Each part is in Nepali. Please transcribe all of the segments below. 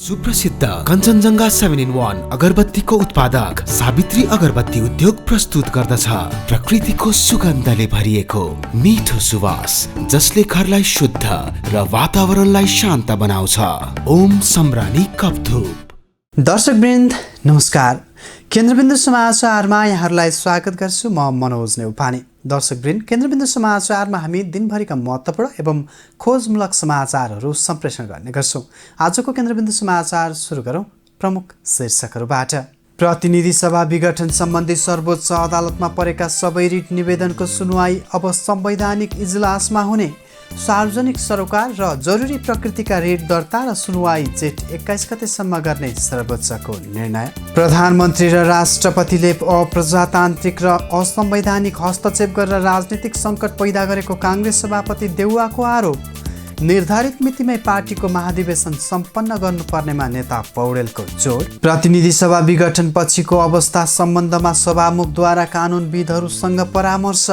सुप्रसिद्ध कञ्चनजङ्घा 7-in-1 अगरबत्तीको उत्पादक सावित्री अगरबत्ती उद्योग प्रस्तुत गर्दछ प्रकृतिको सुगन्धले भरिएको मिठो सुवास जसले घरलाई शुद्ध र वातावरणलाई शान्त बनाउँछ। ओम सम्रानी कपधूप। दर्शकवृन्द नमस्कार। केन्द्रबिन्दु समाचारमा यहाँहरूलाई स्वागत गर्छु। म मनोज नेउपाने। दर्शकवृन्द, केन्द्रबिन्दु समाचारमा हामी दिनभरिका महत्त्वपूर्ण एवं खोजमूलक समाचारहरू सम्प्रेषण गर्ने गर्छौँ। आजको केन्द्रबिन्दु समाचार सुरु गरौँ प्रमुख शीर्षकहरूबाट। प्रतिनिधि सभा विघटन सम्बन्धी सर्वोच्च अदालतमा परेका सबै रिट निवेदनको सुनवाई अब संवैधानिक इजलासमा हुने। सार्वजनिक सरोकार र जरुरी प्रकृतिका रिट दर्ता र सुनवाई जेठ 21 गतेसम्म गर्ने सर्वोच्चको निर्णय। प्रधानमन्त्री र राष्ट्रपतिले अप्रजातान्त्रिक र असंवैधानिक हस्तक्षेप गरेर राजनीतिक सङ्कट पैदा गरेको काङ्ग्रेस सभापति देउवाको आरोप। निर्धारित मितिमै पार्टीको महाधिवेशन सम्पन्न गर्नुपर्नेमा नेता पौडेलको जोड। प्रतिनिधि सभा विघटन पछिको अवस्था सम्बन्धमा सभामुखद्वारा कानुनविदहरूसँग परामर्श।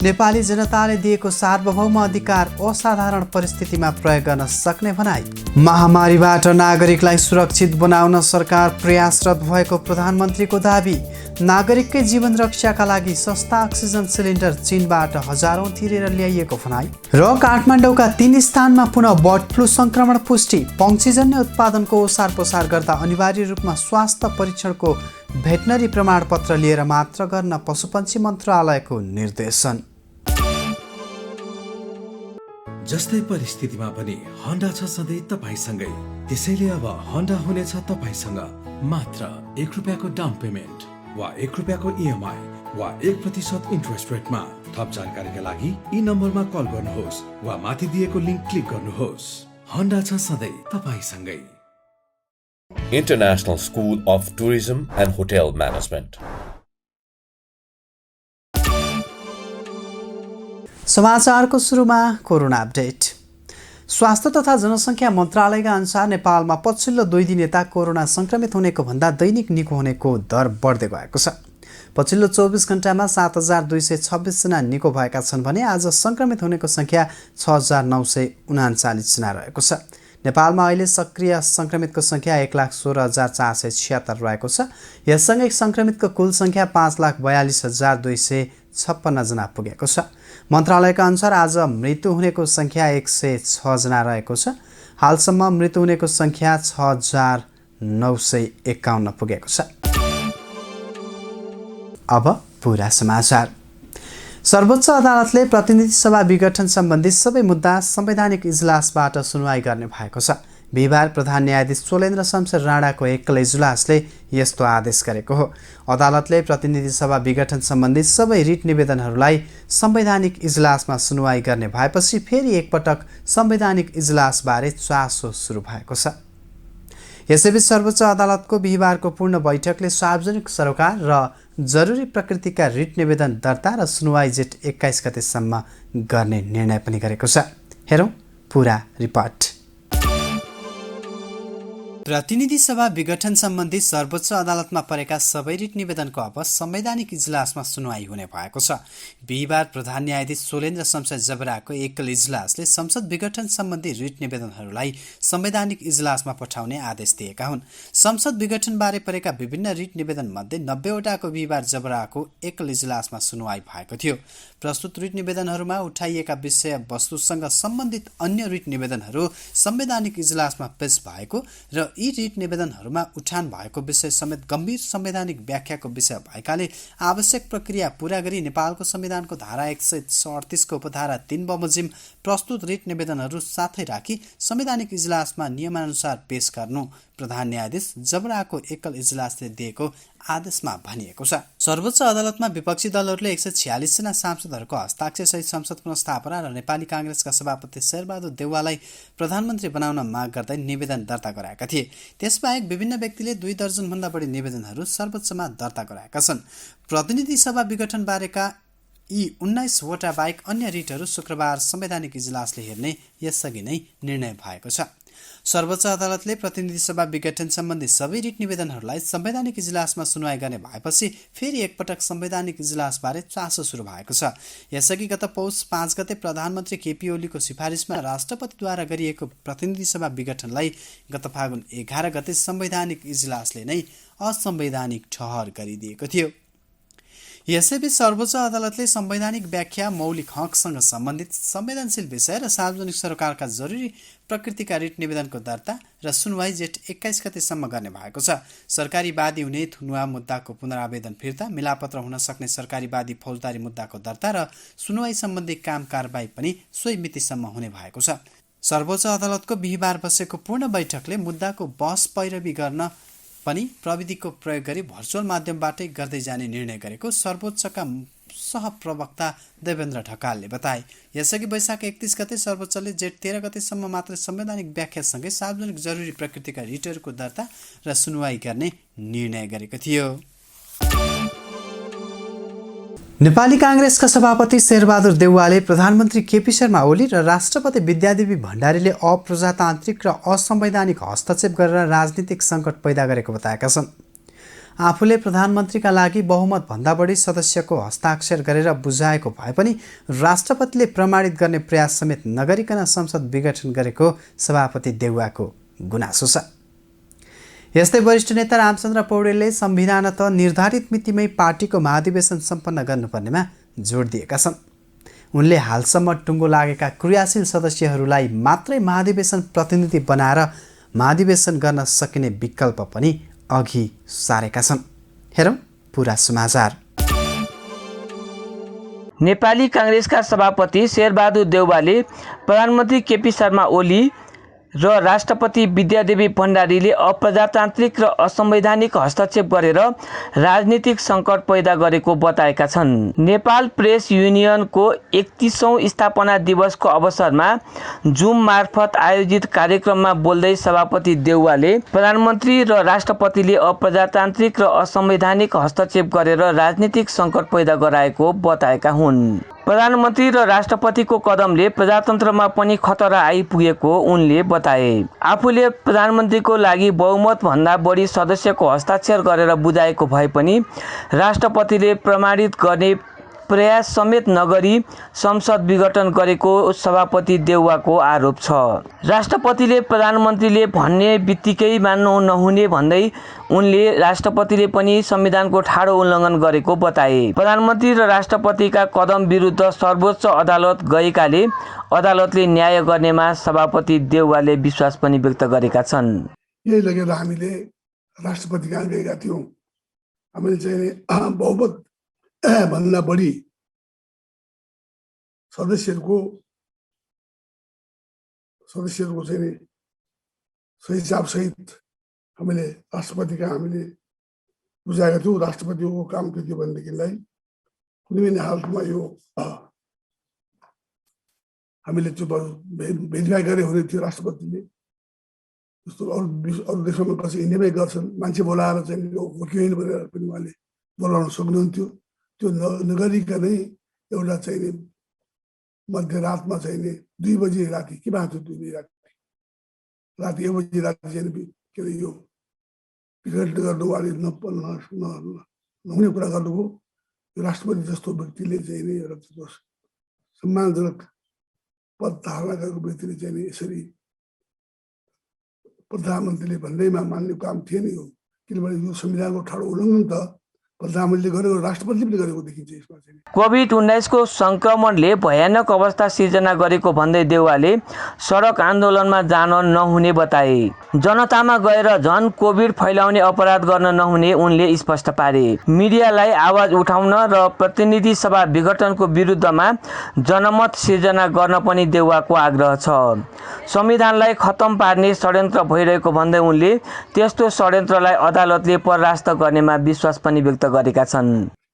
नेपाली जनताले दिएको सार्वभौम अधिकार असाधारण परिस्थितिमा प्रयोग गर्न सक्ने भनाई। महामारीबाट नागरिकलाई सुरक्षित बनाउन सरकार प्रयासरत भएको प्रधानमन्त्रीको दाबी। नागरिककै जीवन रक्षाका लागि सस्ता अक्सिजन सिलिन्डर चीनबाट हजारौं तिरेर ल्याइएको भनाई। र काठमाडौँका 3 स्थानमा पुनः बर्ड फ्लू संक्रमण पुष्टि। पंक्षीजन्य उत्पादनको ओसार पसार गर्दा अनिवार्य रूपमा स्वास्थ्य परीक्षणको भेटनरी प्रमाणपत्र लिएर मात्र गर्न पशुपन्छी मन्त्रालयको निर्देशन। जस्तै परिस्थितिमा पनि होन्डा छ सधैँ तपाईसँगै। त्यसैले अब होन्डा हुनेछ तपाईसँग मात्र 1 रुपियाँको डाउन पेमेन्ट वा 1 रुपियाँको इएमआई वा 1% इन्ट्रेस्ट रेटमा। थप जानकारीका लागि यी नम्बरमा कल गर्नुहोस् वा माथि दिएको लिङ्क क्लिक गर्नुहोस्। होन्डा छ सधैँ तपाईसँगै। International School of Tourism and Hotel Management. समाचारको सुरुमा कोरोना अपडेट। स्वास्थ्य तथा जनसङ्ख्या मन्त्रालयका अनुसार नेपालमा पछिल्लो 2 दिन यता कोरोना सङ्क्रमित हुनेको भन्दा दैनिक निको हुनेको दर बढ्दै गएको छ। पछिल्लो 24 घण्टामा 7226 जना निको भएका छन् भने आज सङ्क्रमित हुनेको सङ्ख्या 6939 जना रहेको छ। नेपालमा अहिले सक्रिय सङ्क्रमितको सङ्ख्या 1,16,476 रहेको छ। यससँगै सङ्क्रमितको कुल सङ्ख्या 5,42,256 जना पुगेको छ। मन्त्रालयका अनुसार आज मृत्यु हुनेको सङ्ख्या 106 जना रहेको छ। हालसम्म मृत्यु हुनेको सङ्ख्या 6,951 पुगेको छ। अब पुरा समाचार। सर्वोच्च अदालतले प्रतिनिधि सभा विघटन सम्बन्धी सबै मुद्दा संवैधानिक इजलासबाट सुनवाई गर्ने भएको छ। बिहिबार प्रधान न्यायाधीश सोलेन्द्र शमशेर राणाको एकल इजलासले यस्तो आदेश गरेको हो। अदालतले प्रतिनिधि सभा विघटन सम्बन्धी सबै रिट निवेदनहरूलाई संवैधानिक इजलासमा सुनवाई गर्ने भएपछि फेरि एकपटक संवैधानिक इजलासबारे चासो सुरु भएको छ। यसैबीच सर्वोच्च अदालतको बिहिबारको पूर्ण बैठकले सार्वजनिक सरोकार र जरुरी प्रकृतिका रिट निवेदन दर्ता र सुनवाई जेठ 21 गतेसम्म गर्ने निर्णय पनि गरेको छ। हेरौँ पुरा रिपोर्ट। प्रतिनिधि सभा विघटन सम्बन्धी सर्वोच्च अदालतमा परेका सबै रिट निवेदनको अब संवैधानिक इजलासमा सुनवाई हुने भएको छ। बिहिबार प्रधान न्यायाधीश सोलेन्द्र शमशेर जबराको एकल इजलासले संसद विघटन सम्बन्धी रिट निवेदनहरूलाई संवैधानिक इजलासमा पठाउने आदेश दिएका हुन्। संसद विघटनबारे परेका विभिन्न रिट निवेदन मध्ये 90 वटाको बिहिबार जबराको एकल इजलासमा सुनवाई भएको थियो। प्रस्तुत रिट निवेदनहरूमा उठाइएका विषय वस्तुसँग सम्बन्धित अन्य रिट निवेदनहरू संवैधानिक इजलासमा पेश भएको र यी रिट निवेदनहरूमा उठान भएको विषय समेत गम्भीर संवैधानिक व्याख्याको विषय भएकाले आवश्यक प्रक्रिया पूरा गरी नेपालको संविधानको धारा 138 को उपधारा 3 बमोजिम प्रस्तुत रिट निवेदनहरू साथै राखी संवैधानिक इजलासमा नियमानुसार पेश गर्नु प्रधान न्यायाधीश जबराको एकल इजलासले दिएको आदेशमा भनिएको छ। सर्वोच्च अदालतमा विपक्षी दलहरूले 146 जना सांसदहरूको हस्ताक्षरसहित संसद पुनर्स्थापना र नेपाली काङ्ग्रेसका सभापति शेरबहादुर देउवालाई प्रधानमन्त्री बनाउन माग गर्दै निवेदन दर्ता गराएका थिए। त्यसबाहेक विभिन्न व्यक्तिले 2 दर्जनभन्दा बढी निवेदनहरू सर्वोच्चमा दर्ता गराएका छन्। प्रतिनिधि सभा विघटन बारेका यी 19 वटा बाहेक अन्य रिटहरू शुक्रबार संवैधानिक इजलासले हेर्ने यसअघि नै निर्णय भएको छ। सर्वोच्च अदालतले प्रतिनिधि सभा विघटन सम्बन्धी सबै रिट निवेदनहरूलाई संवैधानिक इजलासमा सुनवाई गर्ने भएपछि फेरि एकपटक संवैधानिक इजलासबारे चासो सुरु भएको छ। यसअघि गत पौष 5 गते प्रधानमन्त्री केपी ओलीको सिफारिसमा राष्ट्रपतिद्वारा गरिएको प्रतिनिधि सभा विघटनलाई गत फागुन 11 गते संवैधानिक इजलासले नै असंवैधानिक ठहर गरिदिएको थियो। यसैबीच सर्वोच्च अदालतले संवैधानिक व्याख्या, मौलिक हकसँग सम्बन्धित संवेदनशील विषय र सार्वजनिक सरोकारका जरुरी प्रकृतिका रिट निवेदनको दर्ता र सुनवाई जेठ 21 गतेसम्म गर्ने भएको छ। सरकारी वादी हुने थुनुवा मुद्दाको पुनरावेदन फिर्ता, मिलापत्र हुन सक्ने सरकारी वादी फौजदारी मुद्दाको दर्ता र सुनवाई सम्बन्धी काम कारबाही पनि सोही मितिसम्म हुने भएको छ। सर्वोच्च अदालतको बिहिबार बसेको पूर्ण बैठकले मुद्दाको बहस पैरवी गर्न पनि प्रविधिको प्रयोग गरी भर्चुअल माध्यमबाटै गर्दै जाने निर्णय गरेको सर्वोच्चका सहप्रवक्ता देवेन्द्र ढकालले बताए। यसअघि वैशाख 31 गते सर्वोच्चले जेठ 13 गतेसम्म मात्र संवैधानिक व्याख्यासँगै सार्वजनिक जरुरी प्रकृतिका रिटहरूको दर्ता र सुनवाई गर्ने निर्णय गरेको थियो। नेपाली कांग्रेसका सभापति शेरबहादुर देउवाले प्रधानमन्त्री केपी शर्मा ओली र राष्ट्रपति विद्यादेवी भण्डारीले अप्रजातान्त्रिक र असंवैधानिक हस्तक्षेप गरेर राजनीतिक सङ्कट पैदा गरेको बताएका छन्। आफूले प्रधानमन्त्रीका लागि बहुमतभन्दा बढी सदस्यको हस्ताक्षर गरेर बुझाएको भए पनि राष्ट्रपतिले प्रमाणित गर्ने प्रयास समेत नगरिकन संसद विघटन गरेको सभापति देउवाको गुनासो छ। यस्तै वरिष्ठ नेता रामचन्द्र पौडेलले संविधानत निर्धारित मितिमै पार्टीको महाधिवेशन सम्पन्न गर्नुपर्नेमा जोड दिएका छन्। उनले हालसम्म टुङ्गो लागेका क्रियाशील सदस्यहरूलाई मात्रै महाधिवेशन प्रतिनिधि बनाएर महाधिवेशन गर्न सकिने विकल्प पनि अघि सारेका छन्। हेरौँ पुरा समाचार। नेपाली कांग्रेसका सभापति शेरबहादुर देउवाले प्रधानमन्त्री केपी शर्मा ओली र राष्ट्रपति विद्यादेवी भण्डारीले अप्रजातान्त्रिक र असंवैधानिक हस्तक्षेप गरेर राजनीतिक सङ्कट पैदा गरेको बताएका छन्। नेपाल प्रेस युनियनको 31औं स्थापना दिवसको अवसरमा जुम मार्फत आयोजित कार्यक्रममा बोल्दै सभापति देउवाले प्रधानमन्त्री र राष्ट्रपतिले अप्रजातान्त्रिक र असंवैधानिक हस्तक्षेप गरेर राजनीतिक सङ्कट पैदा गराएको बताएका हुन्। प्रधानमन्त्री र राष्ट्रपतिको कदमले प्रजातन्त्रमा पनि खतरा आइपुगेको उनले बताए। आफूले प्रधानमन्त्रीको लागि बहुमत भन्दा बढी सदस्यको हस्ताक्षर गरेर बुझाएको भए पनि राष्ट्रपतिले प्रमाणित गर्ने प्रयास समेत नगरी संसद विघटन गरेको सभापति देउवाको आरोप छ। राष्ट्रपतिले प्रधानमन्त्रीले भन्ने बित्तिकै मान्नु नहुने भन्दै उनले राष्ट्रपतिले पनि संविधानको ठाडो उल्लङ्घन गरेको बताए। प्रधानमन्त्री र राष्ट्रपतिका कदम विरुद्ध सर्वोच्च अदालत गएकाले अदालतले न्याय गर्नेमा सभापति देउवाले विश्वास पनि व्यक्त गरेका छन्। यही लगेर हामीले राष्ट्रपति कहाँ गएका थियौँ। हामीले चाहिँ बहुमत भन्दा बढी सदस्यहरूको चाहिँ सही हिसाब सहित हामीले राष्ट्रपतिका हामीले बुझाएका थियौँ। राष्ट्रपतिको काम के थियो भनेदेखिलाई कुनै पनि हालतमा यो हामीले त्यो भेरिफाई गरे हुने थियो। राष्ट्रपतिले जस्तो अरू देशमा कसै इन्डियामै गर्छन्, मान्छे बोलाएर चाहिँ हो कि होइन भनेर पनि उहाँले बोलाउन सक्नुहुन्थ्यो। त्यो नगरिकनै एउटा चाहिँ मध्यरातमा चाहिँ 2 बजी राति के भएको थियो, 2 बजी राति 1 बजी राति चाहिँ के अरे यो विघटन गर्नु उहाँले नहुने कुरा गर्नुभयो। यो राष्ट्रपति जस्तो व्यक्तिले चाहिँ नि एउटा सम्मानजनक पद धारणा गरेको व्यक्तिले चाहिँ नि यसरी प्रधानमन्त्रीले भन्दैमा मान्ने काम थिएन यो। किनभने यो संविधानको ठाडो उल्लङ्घन त प्रधानमन्त्रीले गरेको राष्ट्रपतिले पनि गरेको देखिन्छ। यसमा चाहिँ कोभिड-19 को संक्रमणले भयानक अवस्था सिर्जना गरेको भन्दै देउवाले सडक आन्दोलनमा जान नहुने बताए। जनतामा गएर झन कोभिड फैलाउने अपराध गर्न नहुने उनले स्पष्ट पारे। मिडियालाई आवाज उठाउन र प्रतिनिधि सभा विघटनको विरुद्धमा जनमत सिर्जना गर्न पनि देउवाको आग्रह छ। संविधानलाई खत्तम पार्ने षड्यन्त्र भइरहेको भन्दै उनले त्यस्तो षड्यन्त्रलाई अदालतले परास्त गर्नेमा विश्वास पनि व्यक्त गरेका छन्।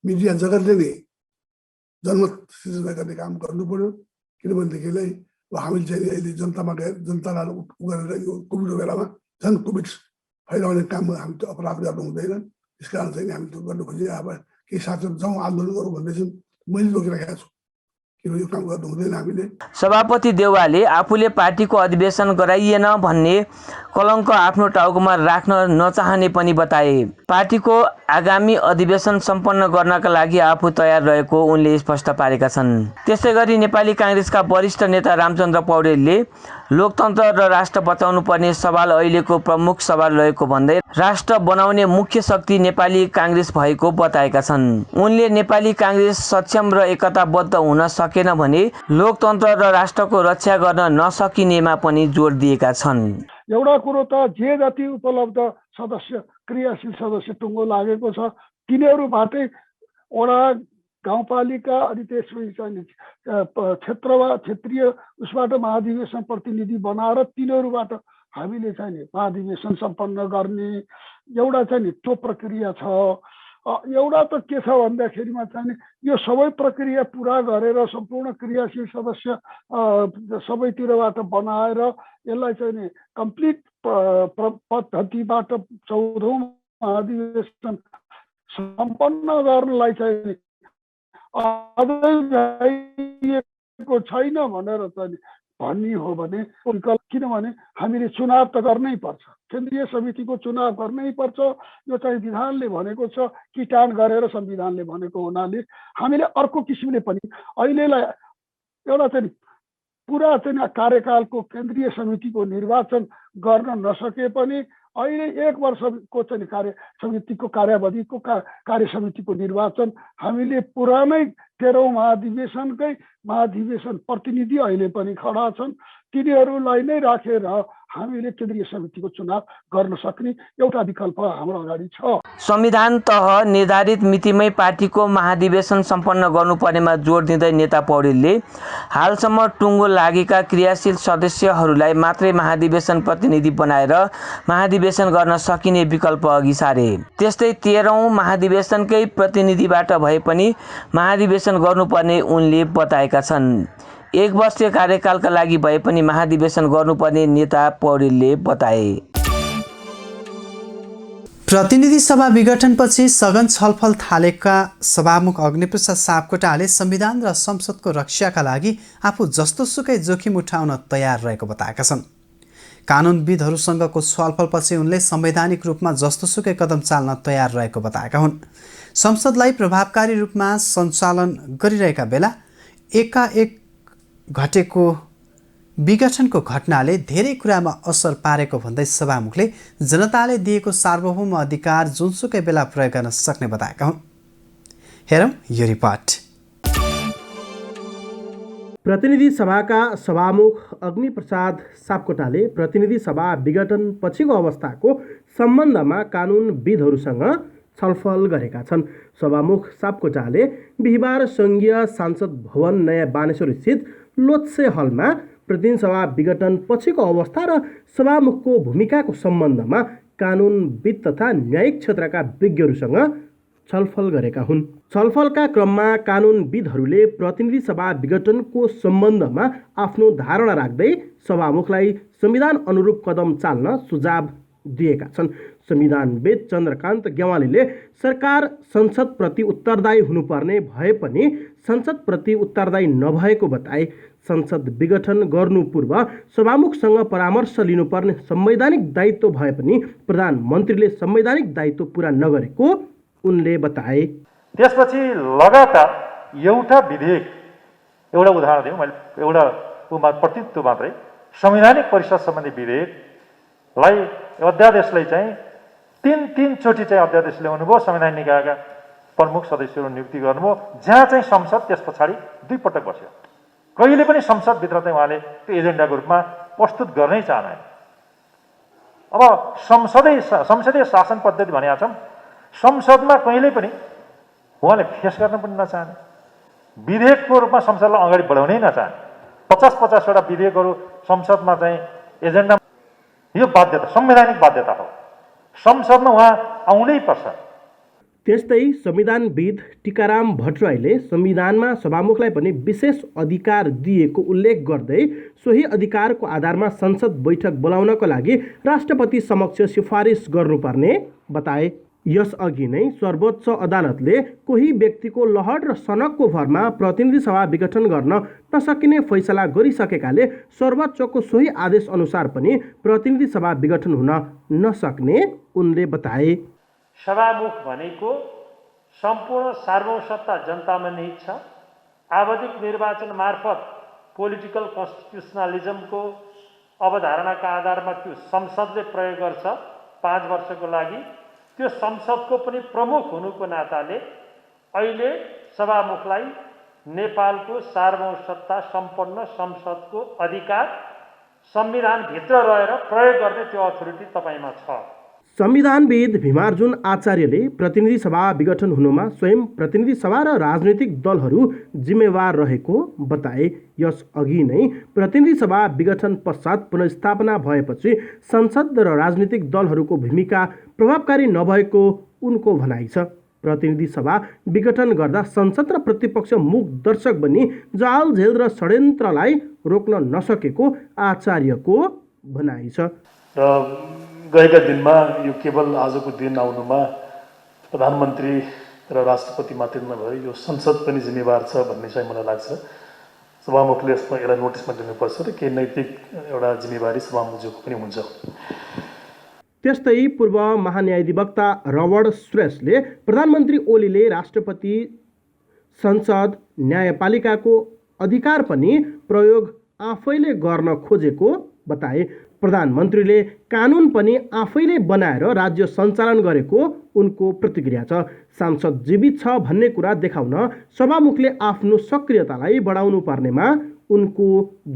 मिडिया जगतले नै जनमत सिर्जना गर्ने काम गर्नु पर्यो। किनभनेदेखिलाई हामीले चाहिँ अहिले जनतामा गएर जनतालाई गरेर यो कोभिडको बेलामा झन् कोभिड फैलाउने काम हामी त्यो अपराध गर्नु हुँदैन। त्यस कारण चाहिँ हामी त्यो गर्नु खोजेँ। अब केही साथीहरू जाउँ आन्दोलन गरौँ भन्दैछन्, मैले रोकिराखेको छु। किनभने यो काम गर्नु हुँदैन हामीले। सभापति देउवाले आफूले पार्टीको अधिवेशन गराइएन भन्ने कलङ्क आफ्नो टाउकोमा राख्न नचाहने पनि बताए। पार्टीको आगामी अधिवेशन सम्पन्न गर्नका लागि आफू तयार रहेको उनले स्पष्ट पारेका छन्। त्यसै गरी नेपाली काङ्ग्रेसका वरिष्ठ नेता रामचन्द्र पौडेलले लोकतन्त्र र राष्ट्र बचाउनु पर्ने सवाल अहिलेको प्रमुख सवाल रहेको भन्दै राष्ट्र बनाउने मुख्य शक्ति नेपाली काङ्ग्रेस भएको बताएका छन्। उनले नेपाली काङ्ग्रेस सक्षम र एकताबद्ध हुन सकेन भने लोकतन्त्र र राष्ट्रको रक्षा गर्न नसकिनेमा पनि जोड दिएका छन्। एउटा कुरो त जे जति उपलब्ध सदस्य क्रियाशील सदस्य टुङ्गो लागेको छ तिनीहरूबाटै वडा गाउँपालिका अनि त्यसपछि चाहिँ क्षेत्रीय उसबाट महाधिवेशन प्रतिनिधि बनाएर तिनीहरूबाट हामीले चाहिँ नि महाधिवेशन सम्पन्न गर्ने एउटा चाहिँ नि त्यो प्रक्रिया छ। एउटा त के छ भन्दाखेरिमा चाहिँ यो सबै प्रक्रिया पुरा गरेर सम्पूर्ण क्रियाशील सदस्य सबैतिरबाट बनाएर यसलाई चाहिँ नि कम्प्लिट पद्धतिबाट 14औं महाधिवेशन सम्पन्न गर्नलाई चाहिँ अझै भइएको छैन भनेर चाहिँ भन्ने हो भने किनभने हामीले चुनाव त गर्नै पर्छ, केन्द्रीय समितिको चुनाव गर्नै पर्छ। यो चाहिँ विधानले भनेको छ, किटान गरेर संविधानले भनेको हुनाले हामीले अर्को किसिमले पनि अहिलेलाई एउटा चाहिँ पुरा चाहिँ कार्यकालको केन्द्रीय समितिको निर्वाचन गर्न नसके पनि अहिले 1 वर्षको चाहिँ कार्य समितिको कार्यावधिको कार्य समितिको निर्वाचन हामीले पुरानै 13औं महाधिवेशनकै महाधिवेशन प्रतिनिधि अहिले पनि खडा छन्, तिनीहरूलाई नै राखेर हामीले केन्द्रीय समितिको चुनाव गर्न सक्ने एउटा विकल्प हाम्रो अगाडि छ। संविधान तह निर्धारित मितिमै पार्टीको महाधिवेशन सम्पन्न गर्नुपर्नेमा जोड दिँदै नेता पौडेलले हालसम्म टुङ्गो लागेका क्रियाशील सदस्यहरूलाई मात्रै महाधिवेशन प्रतिनिधि बनाएर महाधिवेशन गर्न सकिने विकल्प अघि सारे। त्यस्तै 13औं महाधिवेशनकै प्रतिनिधिबाट भए पनि महाधिवेशन गर्नुपर्ने उनले बताएका छन्। 1 वर्षीय कार्यकालका लागि भए पनि महाधिवेशन गर्नुपर्ने नेता पौडेलले बताए। प्रतिनिधि सभा विघटनपछि सघन छलफल थालेका सभामुख अग्निप्रसाद सापकोटाले संविधान र संसदको रक्षाका लागि आफू जस्तोसुकै जोखिम उठाउन तयार रहेको बताएका छन्। कानुनविदहरूसँगको छलफलपछि उनले संवैधानिक रूपमा जस्तोसुकै कदम चाल्न तयार रहेको बताएका हुन्। संसदलाई प्रभावकारी रूपमा सञ्चालन गरिरहेका बेला एकाएक घटेको विघटनको घटनाले धेरै कुरामा असर पारेको भन्दै सभामुखले जनताले दिएको सार्वभौम अधिकार जुनसुकै बेला प्रयोग गर्न सक्ने बताएका हुन्। हेरौँ यो रिपोर्ट। प्रतिनिधि सभाका सभामुख अग्निप्रसाद सापकोटाले प्रतिनिधि सभा विघटन पछिको अवस्थाको सम्बन्धमा कानुनविदहरूसँग छलफल गरेका छन्। सभामुख सापकोटाले बिहिबार सङ्घीय सांसद भवन नयाँ बानेश्वर स्थित लोत्से हलमा प्रतिनिधि सभा विघटन पछिको अवस्था र सभामुखको भूमिकाको सम्बन्धमा कानुनविद तथा न्यायिक क्षेत्रका विज्ञहरूसँग छलफल गरेका हुन्। छलफलका क्रममा कानुनविदहरूले प्रतिनिधि सभा विघटनको सम्बन्धमा आफ्नो धारणा राख्दै सभामुखलाई संविधान अनुरूप कदम चाल्न सुझाव दिएका छन्। संविधानविद चन्द्रकान्त गेवालीले सरकार संसदप्रति उत्तरदायी हुनुपर्ने भए पनि संसदप्रति उत्तरदायी नभएको बताए। संसद विघटन गर्नु पूर्व सभामुखसँग परामर्श लिनुपर्ने संवैधानिक दायित्व भए पनि प्रधानमन्त्रीले संवैधानिक दायित्व पुरा नगरेको उनले बताए। त्यसपछि लगातार एउटा विधेयक, एउटा उदाहरण दिउँ, मैले एउटा प्रतिनिधित्व मात्रै संवैधानिक परिषद सम्बन्धी विधेयकलाई अध्यादेशलाई चाहिँ तीन चोटि चाहिँ अध्यादेश ल्याउनु भयो, संविधान निकायका प्रमुख सदस्यहरू नियुक्ति गर्नुभयो, जहाँ चाहिँ संसद त्यस पछाडि 2 पटक बस्यो। कहिले पनि संसदभित्र चाहिँ उहाँले त्यो एजेन्डाको रूपमा प्रस्तुत गर्नै चाहदैन। अब संसदीय शासन पद्धति भनेका छौँ, संसदमा कहिले पनि उहाँले फेस गर्न पनि नचाहने, विधेयकको रूपमा संसदलाई अगाडि बढाउनै नचाहने, 50-50 वटा विधेयकहरू संसदमा चाहिँ एजेन्डा, यो बाध्यता संवैधानिक बाध्यता हो, संसदमा उहाँ आउनै पर्छ। त्यस्तै संविधानविद टीकाराम भट्टराईले संविधानमा सभामुखलाई पनि विशेष अधिकार दिएको उल्लेख गर्दै सोही अधिकारको आधारमा संसद बैठक बोलाउनको लागि राष्ट्रपति समक्ष सिफारिस गर्नुपर्ने बताए। यसअघि नै सर्वोच्च अदालतले कोही व्यक्तिको लहर र सनकको भरमा प्रतिनिधि सभा विघटन गर्न नसकिने फैसला गरिसकेकाले सर्वोच्चको सोही आदेश अनुसार पनि प्रतिनिधि सभा विघटन हुन नसक्ने उनले बताए। सभामुख भनेको सम्पूर्ण सार्वभौम सत्ता जनतामा निहित छ। आवधिक निर्वाचन मार्फत पोलिटिकल कन्स्टिट्युसनलिजमको अवधारणाका आधारमा त्यो संसदले प्रयोग गर्छ 5 वर्षको लागि। त्यो संसदको पनि प्रमुख हुनुको नाताले अहिले सभामुखलाई नेपालको सार्वभौम सत्ता सम्पन्न संसदको अधिकार संविधानभित्र रहेर प्रयोग गर्ने त्यो अथोरिटी तपाईँमा छ। संविधानविद भीमार्जुन आचार्यले प्रतिनिधि सभा विघटन हुनुमा स्वयं प्रतिनिधि सभा र राजनीतिक दलहरू जिम्मेवार रहेको बताए। यसअघि नै प्रतिनिधि सभा विघटन पश्चात पुनर्स्थापना भएपछि संसद र राजनीतिक दलहरूको भूमिका प्रभावकारी नभएको उनको भनाइ छ। प्रतिनिधि सभा विघटन गर्दा संसद र प्रतिपक्ष मूक दर्शक बनी जाल झेल र षड्यन्त्रलाई रोक्न नसकेको आचार्यको भनाइ छ। गएका दिनमा यो केवल आजको दिन आउनुमा प्रधानमन्त्री र राष्ट्रपति मात्रै नभएर यो संसद पनि जिम्मेवार छ भन्ने चाहिँ मलाई लाग्छ। सभामुखले यसलाई नोटिसमा लिनुपर्छ र केही नैतिक एउटा जिम्मेवारी सभामुखको पनि हुन्छ। त्यस्तै पूर्व महान्यायाधिवक्ता रबर्ट श्रेष्ठले प्रधानमन्त्री ओलीले राष्ट्रपति, संसद, न्यायपालिकाको अधिकार पनि प्रयोग आफैले गर्न खोजेको बताए। प्रधानमन्त्रीले कानुन पनि आफैले बनाएर राज्य सञ्चालन गरेको उनको प्रतिक्रिया छ। सांसद जीवित छ भन्ने कुरा देखाउन सभामुखले आफ्नो सक्रियतालाई बढाउनु पर्नेमा उनको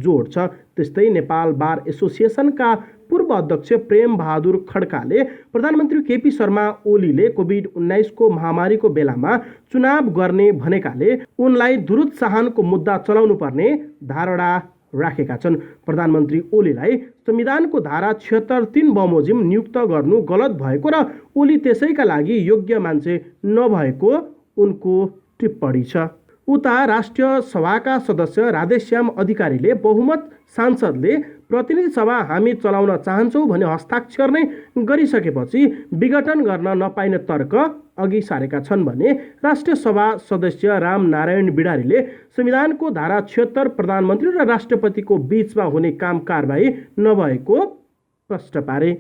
जोड छ। त्यस्तै नेपाल बार एसोसिएसनका पूर्व अध्यक्ष प्रेम बहादुर खड्काले प्रधानमन्त्री केपी शर्मा ओलीले कोभिड-19 को महामारीको बेलामा चुनाव गर्ने भनेकाले उनलाई दुरुत्साहनको मुद्दा चलाउनु पर्ने धारणा राखेका छन्। प्रधानमन्त्री ओलीलाई संविधानको धारा 76(3) बमोजिम नियुक्त गर्नु गलत भएको र ओली त्यसैका लागि योग्य मान्छे नभएको उनको टिप्पणी छ। उता राष्ट्रिय सभाका सदस्य राधेश्याम अधिकारीले बहुमत सांसदले प्रतिनिधि सभा हामी चलाउन चाहन्छौँ भने हस्ताक्षर नै गरिसकेपछि विघटन गर्न नपाइने तर्क अघि सारेका छन् भने राष्ट्रिय सभा सदस्य रामनारायण बिडारीले संविधानको धारा 76 प्रधानमन्त्री र राष्ट्रपतिको बीचमा हुने काम कारबाही नभएको प्रश्न पारे।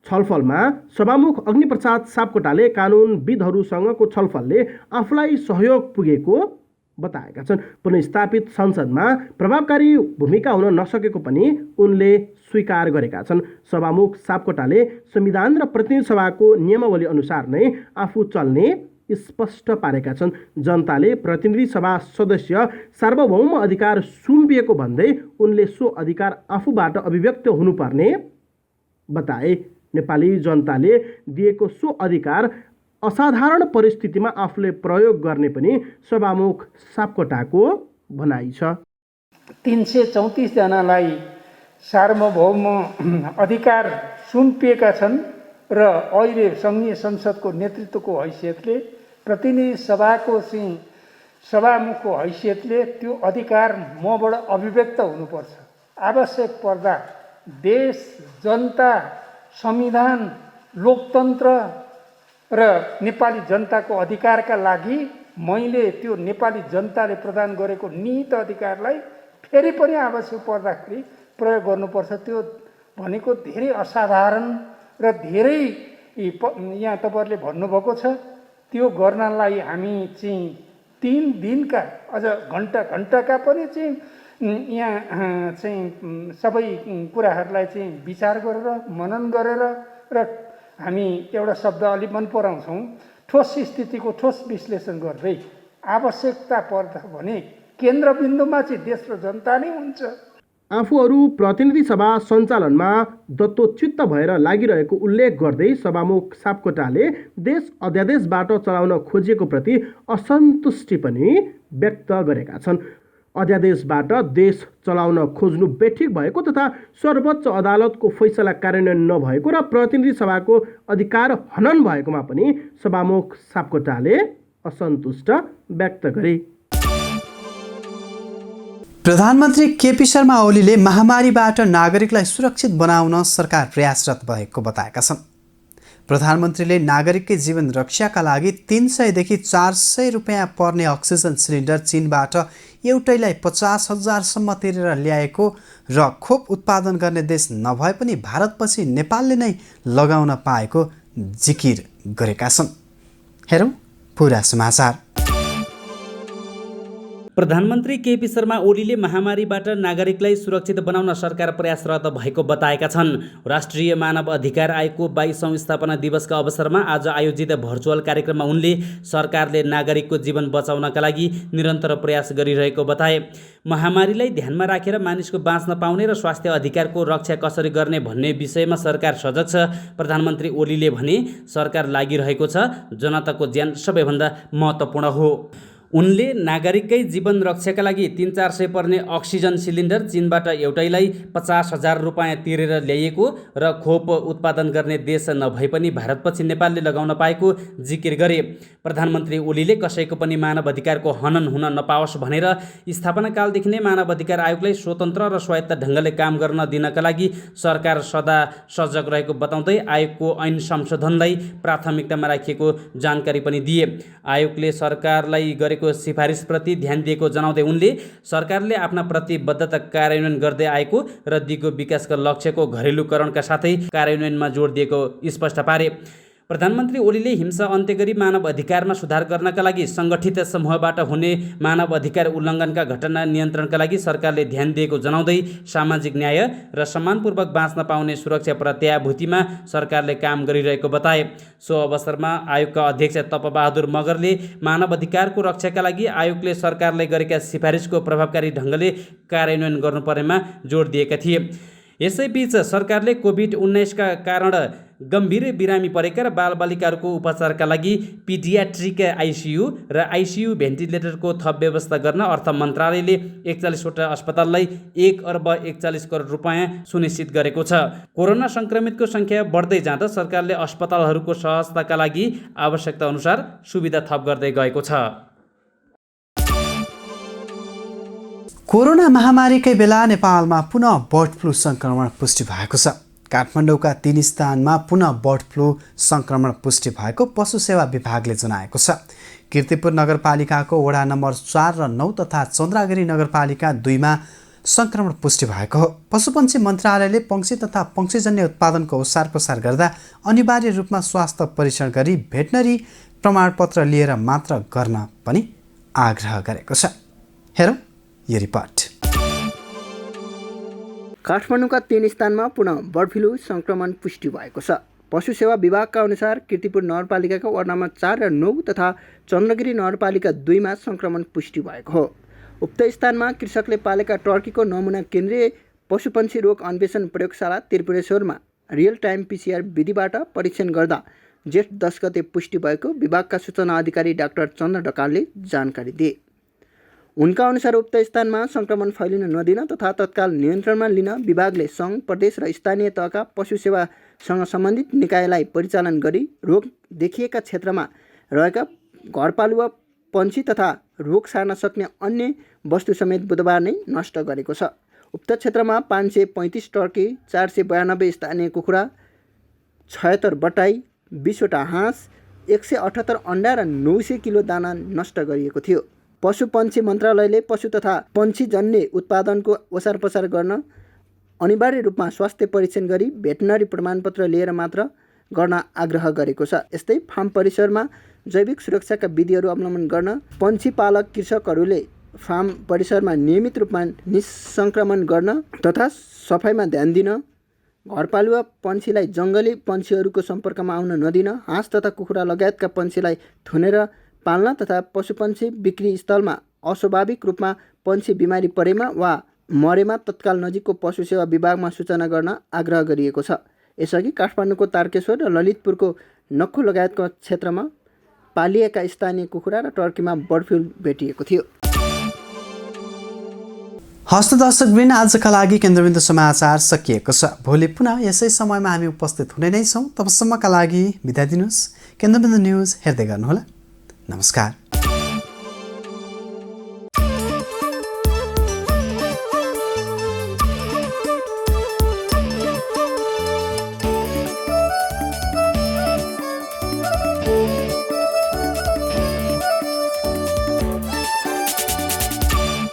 छलफलमा सभामुख अग्निप्रसाद सापकोटाले कानुनविदहरूसँगको छलफलले आफूलाई सहयोग पुगेको बताएका छन्। पुनर्स्थापित संसदमा प्रभावकारी भूमिका हुन नसकेको पनि उनले स्वीकार गरेका छन्। सभामुख सापकोटाले संविधान र प्रतिनिधि सभाको नियमावली अनुसार नै आफू चल्ने स्पष्ट पारेका छन्। जनताले प्रतिनिधि सभा सदस्य सार्वभौम अधिकार सुम्पिएको भन्दै उनले सो अधिकार आफूबाट अभिव्यक्त हुनुपर्ने बताए। नेपाली जनताले दिएको सो अधिकार असाधारण परिस्थितिमा आफूले प्रयोग गर्ने पनि सभामुख सापकोटाको भनाइ छ। 334 जनालाई सार्वभौम अधिकार सुम्पिएका छन् र अहिले सङ्घीय संसदको नेतृत्वको हैसियतले प्रतिनिधि सभाको चाहिँ सभामुखको हैसियतले त्यो अधिकार मबाट अभिव्यक्त हुनुपर्छ। आवश्यक पर्दा देश, जनता, संविधान, लोकतन्त्र र नेपाली जनताको अधिकारका लागि मैले त्यो नेपाली जनताले प्रदान गरेको निहित अधिकारलाई फेरि पनि आवश्यक पर्दाखेरि प्रयोग गर्नुपर्छ। त्यो भनेको धेरै असाधारण र धेरै यहाँ तपाईँहरूले भन्नुभएको छ। त्यो गर्नलाई हामी चाहिँ 3 दिनका अझ घन्टाका पनि चाहिँ यहाँ चाहिँ सबै कुराहरूलाई चाहिँ विचार गरेर मनन गरेर र हामी एउटा शब्द अलि मन पराउँछौँ, ठोस स्थितिको ठोस विश्लेषण गर्दै आवश्यकता पर्दा भने केन्द्रबिन्दुमा चाहिँ देश र जनता नै हुन्छ। आफूहरू प्रतिनिधि सभा सञ्चालनमा दत्तोचित्त भएर लागिरहेको उल्लेख गर्दै सभामुख सापकोटाले देश अध्यादेशबाट चलाउन खोजिएको प्रति असन्तुष्टि पनि व्यक्त गरेका छन्। अध्यादेशबाट देश चलाउन खोज्नु बेठिक भएको तथा सर्वोच्च अदालतको फैसला कार्यान्वयन नभएको र प्रतिनिधि सभाको अधिकार हनन भएकोमा पनि सभामुख सापकोटाले असन्तुष्ट व्यक्त गरे। प्रधानमन्त्री केपी शर्मा ओलीले महामारीबाट नागरिकलाई सुरक्षित बनाउन सरकार प्रयासरत भएको बताएका छन्। प्रधानमन्त्रीले नागरिककै जीवन रक्षाका लागि 300 देखि 400 रुपियाँ पर्ने अक्सिजन सिलिन्डर चीनबाट एउटैलाई 50,000 सम्म तिरेर ल्याएको र खोप उत्पादन गर्ने देश नभए पनि भारतपछि नेपालले नै लगाउन पाएको जिकिर गरेका छन्। हेरौँ पुरा समाचार। प्रधानमन्त्री केपी शर्मा ओलीले महामारीबाट नागरिकलाई सुरक्षित बनाउन सरकार प्रयासरत भएको बताएका छन्। राष्ट्रिय मानव अधिकार आयोगको 22औं स्थापना दिवसका अवसरमा आज आयोजित भर्चुअल कार्यक्रममा उनले सरकारले नागरिकको जीवन बचाउनका लागि निरन्तर प्रयास गरिरहेको बताए। महामारीलाई ध्यानमा राखेर मानिसको बाँच्न पाउने र स्वास्थ्य अधिकारको रक्षा कसरी गर्ने भन्ने विषयमा सरकार सजग छ। प्रधानमन्त्री ओलीले भने सरकार लागिरहेको छ, जनताको ज्यान सबैभन्दा महत्त्वपूर्ण हो। उनले नागरिककै जीवन रक्षाका लागि 300-400 पर्ने अक्सिजन सिलिन्डर चीनबाट एउटैलाई 50,000 रुपियाँ तिरेर ल्याइएको र खोप उत्पादन गर्ने देश नभए पनि भारतपछि नेपालले लगाउन पाएको जिकिर गरे। प्रधानमन्त्री ओलीले कसैको पनि मानव अधिकारको हनन हुन नपाओस् भनेर स्थापना कालदेखि नै मानव अधिकार आयोगलाई स्वतन्त्र र स्वायत्त ढङ्गले काम गर्न दिनका लागि सरकार सदा सजग रहेको बताउँदै आयोगको ऐन संशोधनलाई प्राथमिकतामा राखिएको जानकारी पनि दिए। आयोगले सरकारलाई गरेको सिफारिसप्रति ध्यान दिएको जनाउँदै उनले सरकारले आफ्ना प्रतिबद्धता कार्यान्वयन गर्दै आएको र दिगो विकासका लक्ष्यको घरेलुकरणका साथै कार्यान्वयनमा जोड दिएको स्पष्ट पारे। प्रधानमन्त्री ओलीले हिंसा अन्त्य गरी मानव अधिकारमा सुधार गर्नका लागि सङ्गठित समूहबाट हुने मानव अधिकार उल्लङ्घनका घटना नियन्त्रणका लागि सरकारले ध्यान दिएको जनाउँदै सामाजिक न्याय र सम्मानपूर्वक बाँच्न पाउने सुरक्षा प्रत्याभूतिमा सरकारले काम गरिरहेको बताए। सो अवसरमा आयोगका अध्यक्ष तपबहादुर मगरले मानव अधिकारको रक्षाका लागि आयोगले सरकारले गरेका सिफारिसको प्रभावकारी ढङ्गले कार्यान्वयन गर्नुपर्नेमा जोड दिएका थिए। यसैबीच सरकारले कोभिड-19 का कारण गम्भीर बिरामी परेका र बालबालिकाहरूको उपचारका लागि पिडियाट्रिक आइसियु र आइसियु भेन्टिलेटरको थप व्यवस्था गर्न अर्थ मन्त्रालयले 41वटा अस्पताललाई 1 अर्ब 41 करोड रुपियाँ सुनिश्चित गरेको छ। कोरोना सङ्क्रमितको सङ्ख्या बढ्दै जाँदा सरकारले अस्पतालहरूको सहजताका लागि आवश्यकता अनुसार सुविधा थप गर्दै गएको छ। कोरोना महामारीकै बेला नेपालमा पुनः बर्ड फ्लू सङ्क्रमण पुष्टि भएको छ। काठमाडौँका 3 स्थानमा पुनः बर्ड फ्लू सङ्क्रमण पुष्टि भएको पशु सेवा विभागले जनाएको छ। कीर्तिपुर नगरपालिकाको वडा नम्बर 4 र 9 तथा चन्द्रागिरी नगरपालिका 2 मा सङ्क्रमण पुष्टि भएको हो। पशुपन्छी मन्त्रालयले पंक्षी तथा पंक्षीजन्य उत्पादनको ओसार पसार गर्दा अनिवार्य रूपमा स्वास्थ्य परीक्षण गरी भेटनरी प्रमाणपत्र लिएर मात्र गर्न पनि आग्रह गरेको छ। हेरौँ यो रिपोर्ट। काठमाडौँका 3 स्थानमा पुनः बर्ड फ्लू सङ्क्रमण पुष्टि भएको छ। पशु सेवा विभागका अनुसार कीर्तिपुर नगरपालिकाका वडा नम्बर 4 र 9 तथा चन्द्रगिरी नगरपालिका 2 मा सङ्क्रमण पुष्टि भएको हो। उक्त स्थानमा कृषकले पालेका टर्कीको नमुना केन्द्रीय पशुपन्छी रोग अन्वेषण प्रयोगशाला त्रिपुरेश्वरमा रियल टाइम PCR विधिबाट परीक्षण गर्दा जेठ 10 गते पुष्टि भएको विभागका सूचना अधिकारी डाक्टर चन्द्र ढकालले जानकारी दिए। उनका अनुसार उक्त स्थानमा सङ्क्रमण फैलिन नदिन तथा तत्काल नियन्त्रणमा लिन विभागले सङ्घ, प्रदेश र स्थानीय तहका पशु सेवासँग सम्बन्धित निकायलाई परिचालन गरी रोग देखिएका क्षेत्रमा रहेका घरपालुवा पन्छी तथा रोग सार्न सक्ने अन्य वस्तु समेत बुधबार नै नष्ट गरेको छ। उक्त क्षेत्रमा 535 टर्की, 492 स्थानीय कुखुरा, 76 बटाई, 20वटा हाँस, 178 अन्डा र 900 किलो दाना नष्ट गरिएको थियो। पशुपन्छी मन्त्रालयले पशु तथा पन्छीजन्य उत्पादनको ओसार पसार गर्न अनिवार्य रूपमा स्वास्थ्य परीक्षण गरी भेटनरी प्रमाणपत्र लिएर मात्र गर्न आग्रह गरेको छ। यस्तै फार्म परिसरमा जैविक सुरक्षाका विधिहरू अवलम्बन गर्न पन्छी पालक कृषकहरूले फार्म परिसरमा नियमित रूपमा निसङ्क्रमण गर्न तथा सफाइमा ध्यान दिन, घरपालुवा पन्छीलाई जङ्गली पन्छीहरूको सम्पर्कमा आउन नदिन, हाँस तथा कुखुरा लगायतका पन्छीलाई थुनेर पाल्न तथा पशुपन्छी बिक्री स्थलमा अस्वाभाविक रूपमा पन्छी बिमारी परेमा वा मरेमा तत्काल नजिकको पशु सेवा विभागमा सूचना गर्न आग्रह गरिएको छ। यसअघि काठमाडौँको तारकेश्वर र ललितपुरको नक्खु लगायतका क्षेत्रमा पालिएका स्थानीय कुखुरा र टर्कीमा बर्ड फ्लू भेटिएको थियो। हस्त दर्शकवृन्द, आजका लागि केन्द्रबिन्दु समाचार सकिएको छ। भोलि पुनः यसै समयमा हामी उपस्थित हुने नै छौँ। तबसम्मका लागि बिदा दिनुहोस्। केन्द्रबिन्दु न्युज हेर्दै गर्नुहोला। नमस्कार।